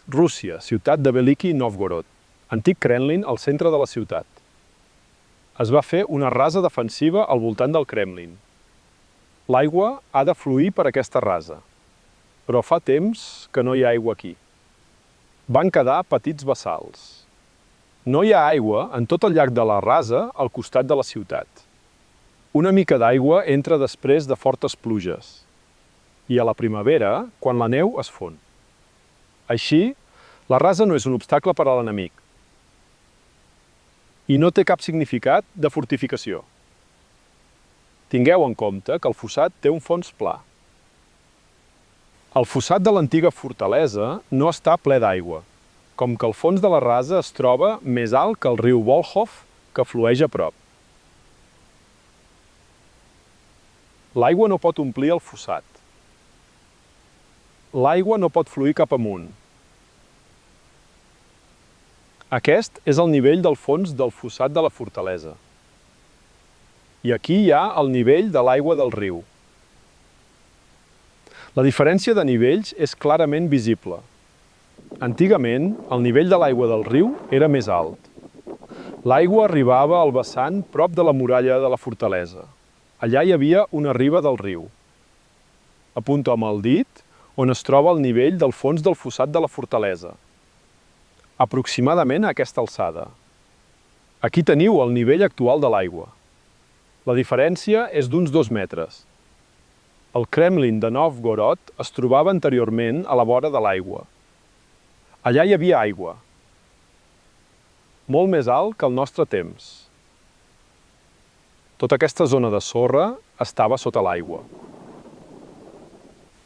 Rússia, ciutat de Veliki Novgorod, antic Kremlin al centre de la ciutat. Es va fer una rasa defensiva al voltant del Kremlin. L'aigua ha de fluir per aquesta rasa, però fa temps que no hi ha aigua aquí. Van quedar petits bassals. No hi ha aigua en tot el llac de la rasa al costat de la ciutat. Una mica d'aigua entra després de fortes pluges i a la primavera, quan la neu es fon. Així, la rasa no és un obstacle per a l'enemic i no té cap significat de fortificació. Tingueu en compte que el fossat té un fons pla. El fossat de l'antiga fortalesa no està ple d'aigua, com que el fons de la rasa es troba més alt que el riu Volkhov, que flueix a prop. L'aigua no pot omplir el fossat. L'aigua no pot fluir cap amunt. Aquest és el nivell del fons del fossat de la fortalesa. I aquí hi ha el nivell de l'aigua del riu. La diferència de nivells és clarament visible. Antigament, el nivell de l'aigua del riu era més alt. L'aigua arribava al vessant prop de la muralla de la fortalesa. Allà hi havia una riba del riu. Apunto amb el dit on es troba el nivell del fons del fossat de la fortalesa. Aproximadament a aquesta alçada. Aquí teniu el nivell actual de l'aigua. La diferència és d'uns 2 metres. El Kremlin de Novgorod es trobava anteriorment a la vora de l'aigua. Allà hi havia aigua, molt més alt que el nostre temps. Tota aquesta zona de sorra estava sota l'aigua.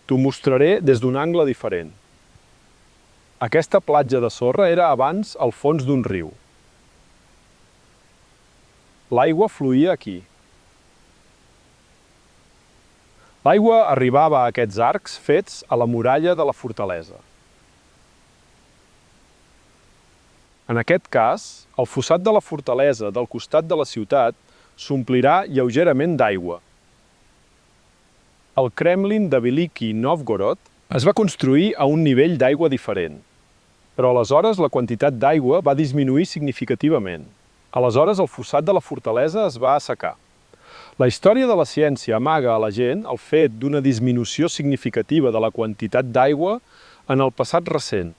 T'ho mostraré des d'un angle diferent. Aquesta platja de sorra era abans al fons d'un riu. L'aigua fluïa aquí. L'aigua arribava a aquests arcs fets a la muralla de la fortalesa. En aquest cas, el fossat de la fortalesa del costat de la ciutat s'omplirà lleugerament d'aigua. El Kremlin de Veliki Novgorod es va construir a un nivell d'aigua diferent, però aleshores la quantitat d'aigua va disminuir significativament. Aleshores el fossat de la fortalesa es va assecar. La història de la ciència amaga a la gent el fet d'una disminució significativa de la quantitat d'aigua en el passat recent.